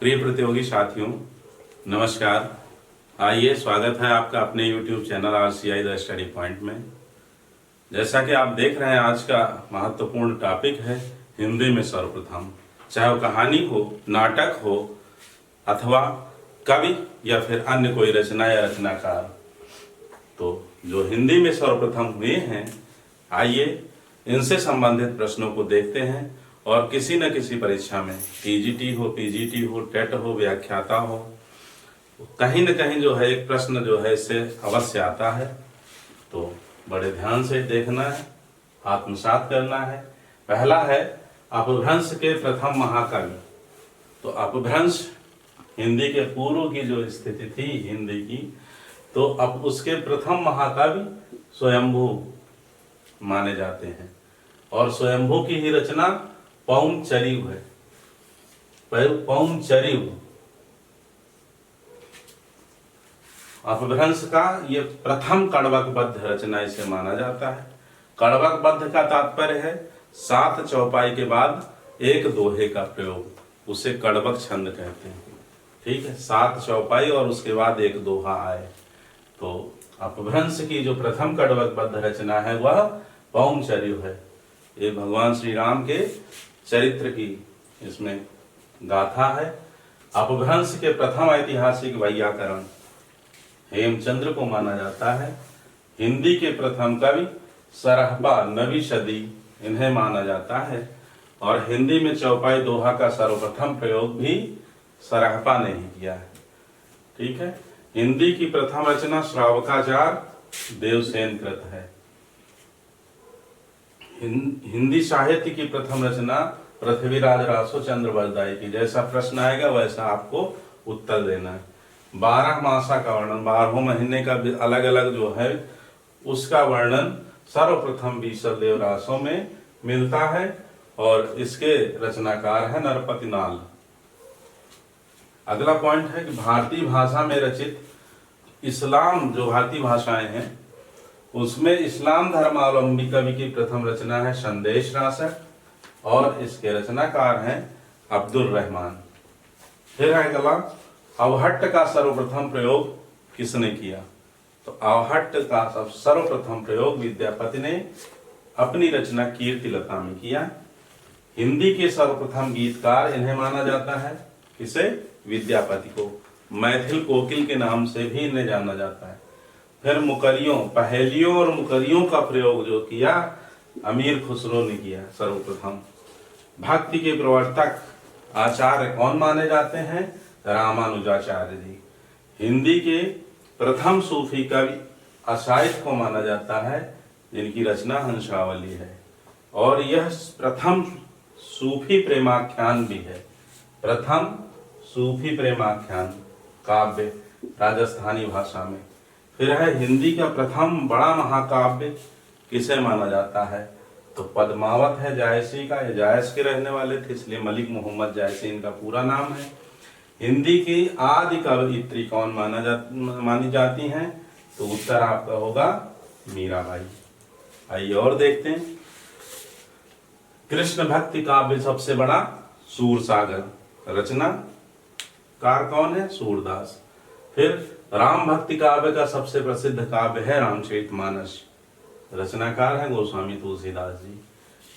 प्रिय प्रतियोगी साथियों, नमस्कार। आइए, स्वागत है आपका अपने YouTube channel RCI the study point में। जैसा कि आप देख रहे हैं, आज का महत्वपूर्ण टॉपिक है हिंदी में सर्वप्रथम। चाहे वो कहानी हो, नाटक हो अथवा कवि या फिर अन्य कोई रचना या रचनाकार, तो जो हिंदी में सर्वप्रथम हुए हैं, आइए इनसे संबंधित प्रश्नों को देखते हैं और किसी न किसी परीक्षा में TGT हो, PGT हो, टेट हो, व्याख्याता हो, कहीं न कहीं जो है एक प्रश्न जो है इससे अवश्य आता है। तो बड़े ध्यान से देखना है, आत्मसात करना है। पहला है अपभ्रंश के प्रथम महाकवि। तो अपभ्रंश हिंदी के पूर्व की जो स्थिति थी हिंदी की, तो अब उसके प्रथम महाकवि स्वयंभू माने जाते हैं और स्वयंभू की ही रचना पौंचरिव है। पौंचरिव अपभ्रंश का ये प्रथम कण्वकबद्ध रचना इसे माना जाता है। कण्वकबद्ध का तात्पर्य है 7 चौपाई के बाद एक दोहे का प्रयोग, उसे कण्वक छंद कहते हैं। ठीक है, 7 चौपाई और उसके बाद एक दोहा आए। तो अपभ्रंश की जो प्रथम कण्वकबद्ध रचना है वह पौंचरिव है। ये भगवान श्री राम के चरित्र की इसमें गाथा है। अपभ्रंश के प्रथम ऐतिहासिक वैयाकरण हेमचंद्र को माना जाता है। हिंदी के प्रथम कवि सरहपा 9वीं सदी इन्हें माना जाता है और हिंदी में चौपाई दोहा का सर्वप्रथम प्रयोग भी सरहपा ने ही किया है। ठीक है, हिंदी की प्रथम रचना श्रावकाचार देवसेन कृत है। हिंदी साहित्य की प्रथम रचना पृथ्वीराज रासोचंद्र बरदाई की। जैसा प्रश्न आएगा वैसा आपको उत्तर देना है। 12 मासा का वर्णन, 12 महीने का अलग अलग जो है उसका वर्णन सर्वप्रथम बीसरदेव रासों में मिलता है और इसके रचनाकार है नरपति नाल। अगला पॉइंट है कि भारतीय भाषा में रचित इस्लाम, जो भारतीय भाषाएं हैं उसमें इस्लाम धर्मावलंबी कवि की प्रथम रचना है संदेश रासक और इसके रचनाकार हैं अब्दुल रहमान। फिर है अगला, अवहट्ट का सर्वप्रथम प्रयोग किसने किया? तो अवहट्ट का सर्वप्रथम प्रयोग विद्यापति ने अपनी रचना कीर्तिलता में किया। हिंदी के सर्वप्रथम गीतकार इन्हें माना जाता है, किसे? विद्यापति को। मैथिल कोकिल के नाम से भी इन्हें जाना जाता है। फिर मुकरियों, पहेलियों और मुकरियों का प्रयोग जो किया अमीर खुसरो ने किया सर्वप्रथम। भक्ति के प्रवर्तक आचार्य कौन माने जाते हैं? रामानुजाचार्य जी। हिंदी के प्रथम सूफी कवि अशाइद को माना जाता है, जिनकी रचना हंसावली है और यह प्रथम सूफी प्रेमाख्यान भी है। प्रथम सूफी प्रेमाख्यान काव्य राजस्थानी भाषा में। फिर है हिंदी का प्रथम बड़ा महाकाव्य किसे माना जाता है? तो पद्मावत है जायसी का। ये जायस के रहने वाले थे इसलिए मलिक मोहम्मद जायसी इनका पूरा नाम है। हिंदी की आदि कवयित्री कौन मानी जाती हैं? तो उत्तर आपका होगा मीराबाई। आइए और देखते हैं। कृष्ण भक्ति काव्य सबसे बड़ा सूरसागर, रचनाकार कौन है? सूरदास। फिर राम भक्ति काव्य का सबसे प्रसिद्ध काव्य है रामचरितमानस, रचनाकार है गोस्वामी तुलसीदास जी।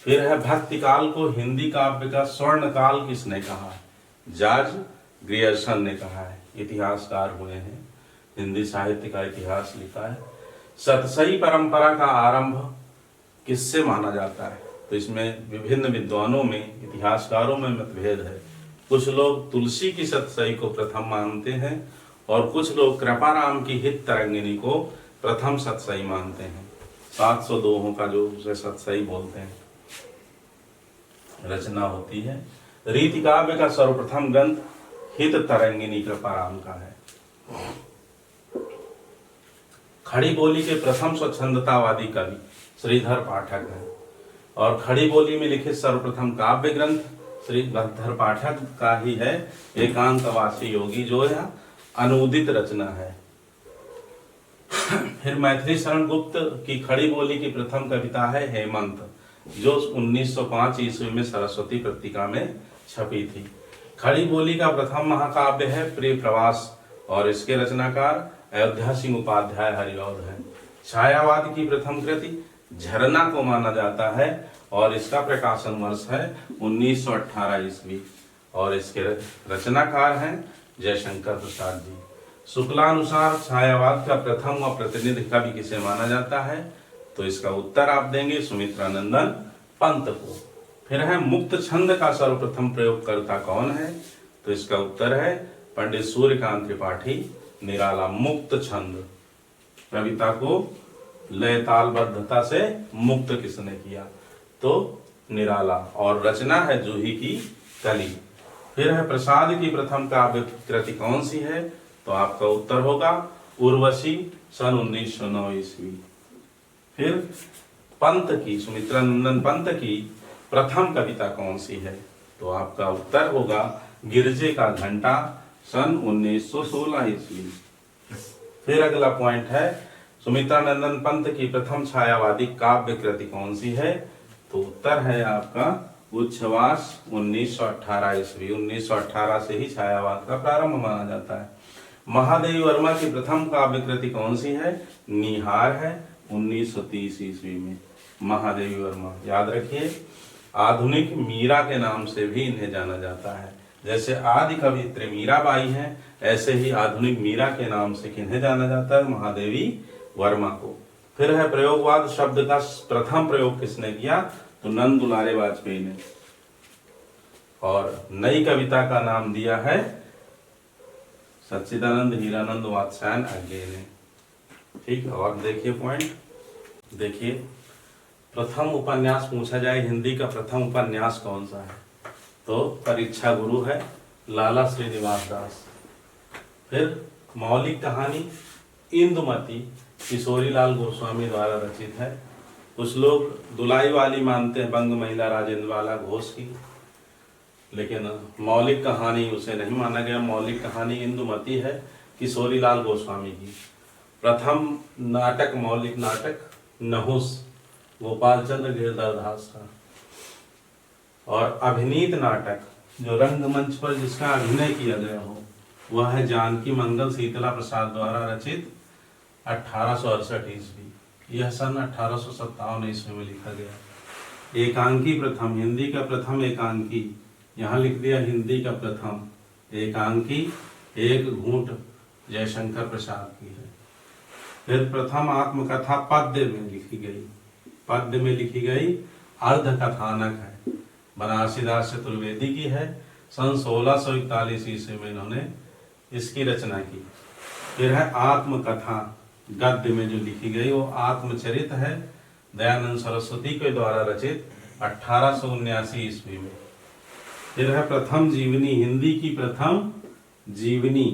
फिर है भक्ति काल को हिंदी काव्य का स्वर्ण काल किसने कहा? जॉर्ज ग्रियर्सन ने कहा है। इतिहासकार हुए हैं, हिंदी साहित्य का इतिहास लिखा है। सतसई परंपरा का आरंभ किससे माना जाता है? तो इसमें विभिन्न विद्वानों में, इतिहासकारों में मतभेद है। कुछ लोग तुलसी की सतसई को प्रथम मानते हैं और कुछ लोग कृपाराम की हित तरंगिनी को प्रथम सतसई मानते हैं। 700 दोहों का जो उसे सतसई बोलते हैं रचना होती है। रीति काव्य का सर्वप्रथम ग्रंथ हित तरंगिनी कृपाराम का है। खड़ी बोली के प्रथम स्वच्छंदतावादी कवि श्रीधर पाठक है और खड़ी बोली में लिखित सर्वप्रथम काव्य ग्रंथ श्रीधर पाठक का ही है। एकांतवासी योगी जो है अनुदित रचना है। फिर मैथिली शरण गुप्त की खड़ी बोली की प्रथम कविता है हेमंत, जो 1905 ईस्वी में सरस्वती पत्रिका में छपी थी। खड़ी बोली का प्रथम महाकाव्य है प्रिय प्रवास और इसके रचनाकार अयोध्या सिंह उपाध्याय हरिऔध है। छायावाद की प्रथम कृति झरना को माना जाता है और इसका प्रकाशन वर्ष है 1918 ईस्वी और इसके रचनाकार हैं जयशंकर प्रसाद जी। शुक्लानुसार छायावाद का प्रथम व प्रतिनिधि कवि किसे माना जाता है, तो इसका उत्तर आप देंगे सुमित्रानंदन पंत को। फिर है मुक्त छंद का सर्वप्रथम प्रयोगकर्ता कौन है, तो इसका उत्तर है पंडित सूर्यकांत त्रिपाठी निराला। मुक्त छंद कविता को लय तालबद्धता से मुक्त किसने किया, तो निराला और रचना है जूही की कली। फिर है प्रसाद की प्रथम काव्य कृति कौन सी है, तो आपका उत्तर होगा उर्वशी सन 1909 ईस्वी। फिर पंत की सुमित्रानंदन पंत की प्रथम कविता कौन सी है, तो आपका उत्तर होगा गिरजे का घंटा सन 1916 ईस्वी। फिर अगला पॉइंट है सुमित्रानंदन पंत की प्रथम छायावादी काव्य कृति कौन सी है, तो उत्तर है आपका उच्छ्वास 1918 ईस्वी। 1918 से ही छायावाद का प्रारंभ माना जाता है। महादेवी वर्मा की प्रथम काव्य कृति कौन सी है, निहार है 1930 ईस्वी में। महादेवी वर्मा याद रखिए, आधुनिक मीरा के नाम से भी इन्हें जाना जाता है। जैसे आदि कवियत्री मीराबाई हैं, ऐसे ही आधुनिक मीरा के नाम से किन्हें जाना जाता है, महादेवी वर्मा को। फिर है प्रयोगवाद शब्द का प्रथम प्रयोग किसने किया, तो नंद दुलारे वाजपेयी ने। और नई कविता का नाम दिया है सच्चिदानंद हीरानंद वात्स्यायन अज्ञे ने। ठीक है, और देखिए पॉइंट, देखिए प्रथम उपन्यास पूछा जाए हिंदी का प्रथम उपन्यास कौन सा है, तो परीक्षा गुरु है लाला श्रीनिवास दास। फिर मौलिक कहानी इंदुमती किशोरीलाल गोस्वामी द्वारा रचित है। कुछ लोग दुलाई वाली मानते हैं बंग महिला राजेंद्र बाला घोष की, लेकिन मौलिक कहानी उसे नहीं माना गया। मौलिक कहानी इंदुमती है किशोरीलाल गोस्वामी की। प्रथम नाटक मौलिक नाटक नहुस गोपाल चंद्र गिरधर दास का। और अभिनीत नाटक जो रंगमंच पर जिसका अभिनय किया गया हो वह है जानकी मंगल शीतला प्रसाद द्वारा रचित 1868 ईस्वी। यह सन 1857 ईस्वी में लिखा गया। एकांकी प्रथम हिंदी का प्रथम एकांकी, यहाँ लिख दिया हिंदी का प्रथम एकांकी एक घूंट जयशंकर प्रसाद की है। फिर प्रथम आत्मकथा पद्य में लिखी गई, पद्य में लिखी गई अर्ध कथानक है, बनारसीदास चतुर्वेदी की है। सन 1641 ईस्वी में इन्होंने इसकी रचना की। फिर है आत्मकथा गद्य में जो लिखी गई वो आत्मचरित है, दयानंद सरस्वती के द्वारा रचित 1879 ईस्वी में। फिर है प्रथम जीवनी, हिंदी की प्रथम जीवनी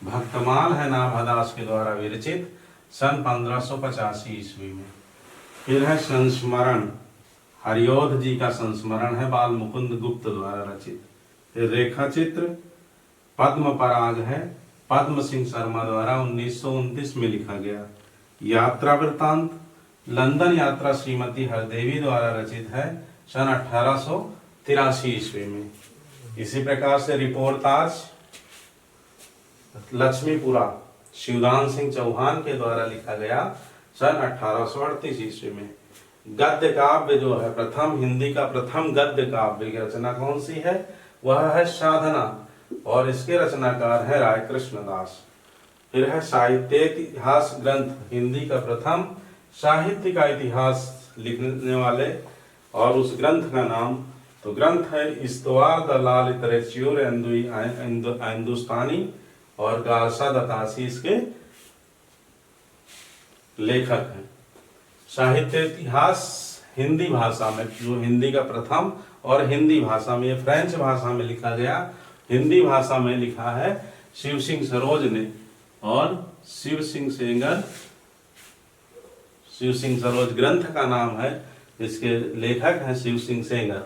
भक्तमाल है नाभादास के द्वारा विरचित सन 1585 ईस्वी में। फिर है संस्मरण, हरिऔध जी का संस्मरण है बाल मुकुंद गुप्त द्वारा रचित। फिर रेखा चित्र पद्म पराग है पद्म सिंह शर्मा द्वारा 1929 में लिखा गया। यात्रा वृत्तांत लंदन यात्रा श्रीमती हरदेवी द्वारा रचित है सन 1883 ईस्वी में। इसी प्रकार से रिपोर्टाज लक्ष्मीपुरा शिवदान सिंह चौहान के द्वारा लिखा गया सन 1838 ईस्वी में। गद्य काव्य जो है प्रथम हिंदी का प्रथम गद्य काव्य की रचना कौन सी है, वह है साधना और इसके रचनाकार है राय कृष्ण दास। फिर है साहित्य इतिहास ग्रंथ, हिंदी का प्रथम साहित्य का इतिहास लिखने वाले और उस ग्रंथ का नाम, तो ग्रंथ है इस्तवार द ला लिटरेचर हिंदुस्तानी और गारसा दतासी इसके लेखक हैं। साहित्य इतिहास हिंदी भाषा में, जो हिंदी का प्रथम और हिंदी भाषा में, ये फ्रेंच भाषा में लिखा गया, हिंदी भाषा में लिखा है शिव सिंह सरोज ने और शिव सिंह सेंगर। शिव सिंह सरोज ग्रंथ का नाम है, इसके लेखक हैं शिव सिंह सेंगर।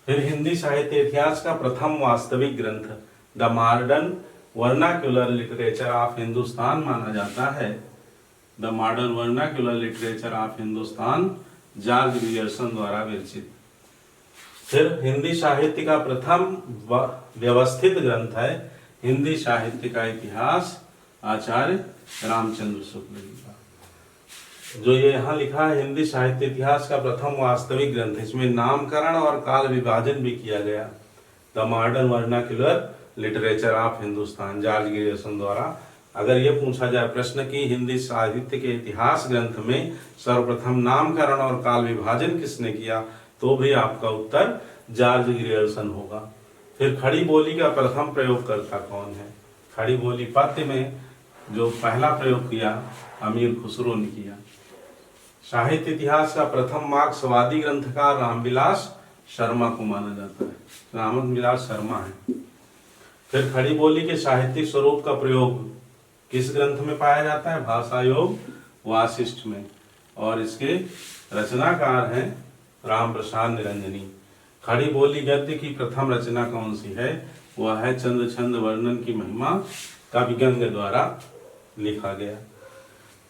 फिर हिंदी साहित्य इतिहास का प्रथम वास्तविक ग्रंथ the modern vernacular literature of Hindustan माना जाता है। The modern vernacular literature of Hindustan George Grierson द्वारा विरचित। फिर हिंदी साहित्य का प्रथम व्यवस्थित ग्रंथ है हिंदी साहित्य का इतिहास, आचार्य रामचंद्र शुक्ल जी का। जो ये यहाँ लिखा है हिंदी साहित्य इतिहास का प्रथम वास्तविक ग्रंथ, इसमें नामकरण और काल विभाजन भी किया गया। The modern vernacular literature of Hindustan, George Grierson द्वारा। अगर ये पूछा जाए प्रश्न कि हिंदी साहित्य के इतिहास ग्रंथ में सर्वप्रथम नामकरण और काल विभाजन किसने किया, तो भी आपका उत्तर जॉर्ज ग्रियर्सन होगा। फिर खड़ी बोली का प्रथम प्रयोगकर्ता कौन है? खड़ी बोली पद्य में जो पहला प्रयोग किया अमीर खुसरो ने किया। साहित्य इतिहास का प्रथम मार्क्सवादी ग्रंथकार रामविलास शर्मा को माना जाता है, रामविलास शर्मा है। फिर खड़ी बोली के साहित्यिक स्वरूप का प्रयोग किस ग्रंथ में पाया जाता है? भाषा योग वासिष्ठ में। और इसके रचनाकार हैं राम प्रसाद निरंजनी। खड़ी बोली गद्य की प्रथम रचना कौन सी है? वह है चंद्र छंद वर्णन की महिमा कविगंग द्वारा लिखा गया।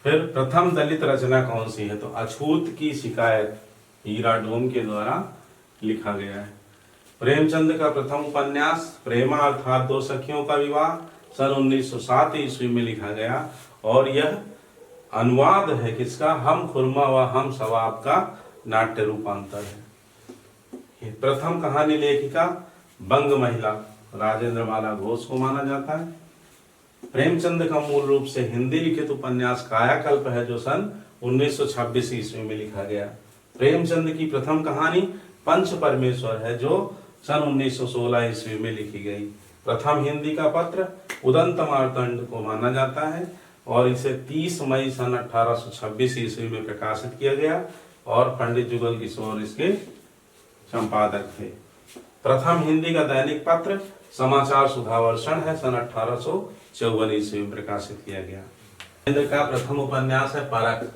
फिर प्रथम दलित रचना कौन सी है? तो अछूत की शिकायत हीरा डोम के द्वारा लिखा गया है। प्रेमचंद का प्रथम उपन्यास प्रेमा अर्थात दो सखियों का विवाह सन 1907 ईस्वी में लिखा गया, और यह अनुवाद है किसका? हम खुरमा व हम सवाब का नाट्य रूपांतर है। प्रथम कहानी लेखिका बंग महिला राजेंद्र माला घोष को माना जाता है। प्रेमचंद का मूल रूप से हिंदी लिखित उपन्यास कायाकल्प है, जो सन 1926 ईस्वी में लिखा गया। प्रेमचंद की प्रथम कहानी पंच परमेश्वर है, जो सन 1916 ईस्वी में लिखी गई। प्रथम हिंदी का पत्र उदंत मार्तंड को माना जाता है, और इसे 30 मई सन 1826 ईस्वी में प्रकाशित किया गया, और पंडित जुगल किशोर इसके संपादक थे। प्रथम हिंदी का दैनिक पत्र समाचार सुधावर्षण है, सन 1854 ईस्वी में प्रकाशित किया गया। हिंदी का प्रथम उपन्यास है परख,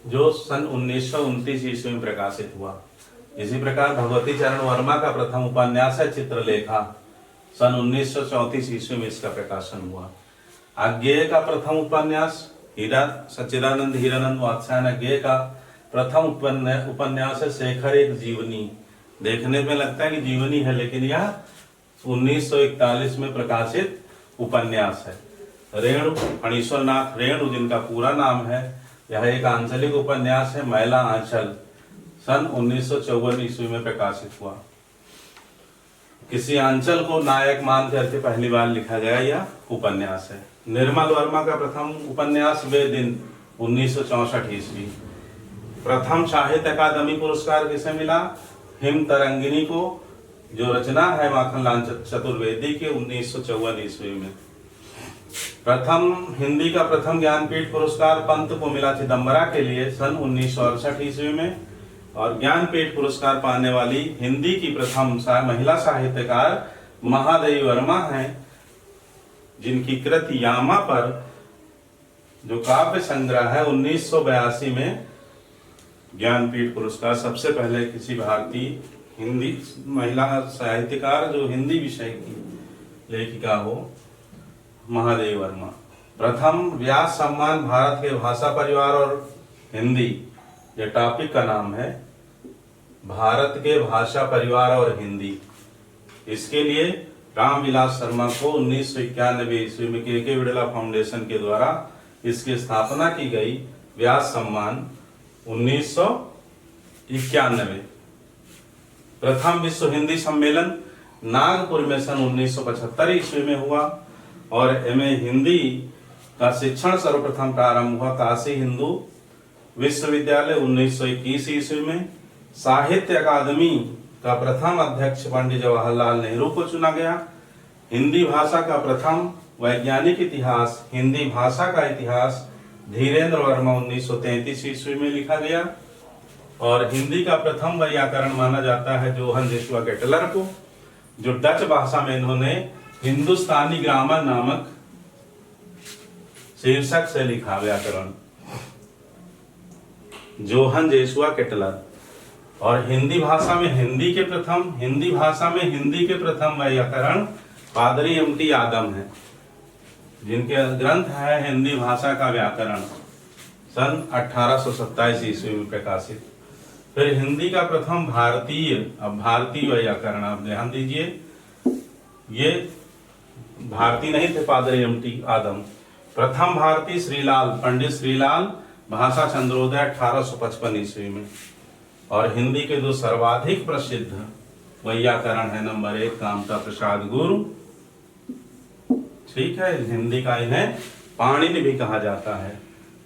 जो सन 1929 ईस्वी में प्रकाशित हुआ। इसी प्रकार भगवती चरण वर्मा का प्रथम उपन्यास है चित्रलेखा, सन 1934 ईस्वी में इसका प्रकाशन हुआ। अज्ञेय का प्रथम उपन्यास सच्चिदानंद हीरानंद वात्स्यायन अज्ञेय का प्रथम उपन्यास है शेखर एक जीवनी। देखने में लगता है कि जीवनी है, लेकिन यह 1941 में प्रकाशित उपन्यास है। रेणु फणीश्वर नाथ रेणु, जिनका पूरा नाम है, यह एक आंचलिक उपन्यास है। मैला आंचल सन 1954 ईस्वी में प्रकाशित हुआ। किसी अंचल को नायक मान करके पहली बार लिखा गया यह उपन्यास है। निर्मल वर्मा का प्रथम उपन्यास वे दिन 1964 ईस्वी। प्रथम साहित्य अकादमी पुरस्कार किसे मिला? हिम तरंगिनी को, जो रचना है माखनलाल चतुर्वेदी के 1954 ईस्वी में। प्रथम हिंदी का प्रथम ज्ञानपीठ पुरस्कार पंत को मिला चिदम्बरा के लिए सन 1968 ईस्वी में। और ज्ञानपीठ पुरस्कार पाने वाली हिंदी की प्रथम महिला साहित्यकार महादेवी वर्मा हैं, जिनकी कृति यामा पर जो काव्य संग्रह है 1982 में ज्ञानपीठ पुरस्कार सबसे पहले किसी भारतीय हिंदी महिला साहित्यकार जो हिंदी विषय की लेखिका हो, महादेवी वर्मा। प्रथम व्यास सम्मान भारत के भाषा परिवार और हिंदी, यह टॉपिक का नाम है, भारत के भाषा परिवार और हिंदी। इसके लिए रामविलास शर्मा को 1991 ईस्वी में के बिड़ला फाउंडेशन के द्वारा इसकी स्थापना की गई। व्यास सम्मान 1991। प्रथम विश्व हिंदी सम्मेलन नागपुर में सन 1975 ईस्वी में हुआ, और एमए हिंदी का शिक्षण सर्वप्रथम प्रारंभ हुआ काशी हिंदू विश्वविद्यालय 1921 ईस्वी में। साहित्य अकादमी का प्रथम अध्यक्ष पंडित जवाहरलाल नेहरू को चुना गया। हिंदी भाषा का प्रथम वैज्ञानिक इतिहास हिंदी भाषा का इतिहास धीरेन्द्र वर्मा 1933 ईस्वी में लिखा गया। और हिंदी का प्रथम व्याकरण माना जाता है जोहन जोशुआ केटलर को, जो डच भाषा में इन्होंने हिंदुस्तानी ग्रामर नामक शीर्षक से लिखा व्याकरण, जोहन जोशुआ केटलर। और हिंदी भाषा में हिंदी के प्रथम व्याकरण पादरी एमटी आदम है, जिनके ग्रंथ है हिंदी भाषा का व्याकरण, सन 1827 ईस्वी में प्रकाशित। फिर हिंदी का प्रथम भारतीय, अब भारतीय व्याकरण आप ध्यान दीजिए, ये भारतीय नहीं थे पादरी एमटी आदम, प्रथम भारतीय श्रीलाल, पंडित श्रीलाल, भाषा चंद्रोदय 1855 ईस्वी में। और हिंदी के जो सर्वाधिक प्रसिद्ध व्याकरण है, नंबर 1 कामता प्रसाद गुरु, ठीक है, हिंदी का इन्हें पाणिनि भी कहा जाता है।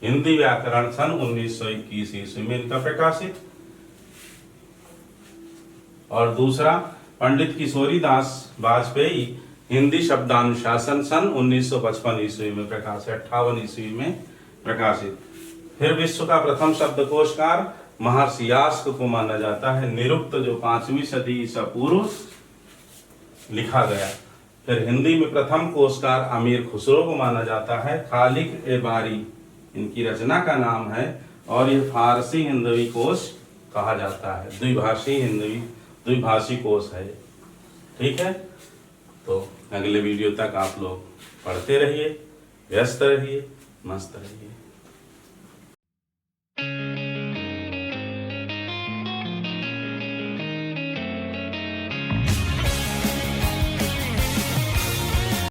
हिंदी व्याकरण सन 1921 ईस्वी में इनका प्रकाशित। और दूसरा पंडित किशोरी दास वाजपेयी, हिंदी शब्दानुशासन सन 1955 ईस्वी में प्रकाशित, 58 ईस्वी में प्रकाशित। फिर विश्व का प्रथम शब्दकोशकार महर्षि यास्क को माना जाता है, निरुक्त, जो 5वीं सदी ईसा पूर्व लिखा गया। फिर हिंदी में प्रथम कोशकार अमीर खुसरो को माना जाता है, खालिक ए बारी इनकी रचना का नाम है, और यह फारसी हिंदवी कोश कहा जाता है, द्विभाषी कोश है। ठीक है, तो अगले वीडियो तक आप लोग पढ़ते रहिए, व्यस्त रहिए, मस्त रहिए।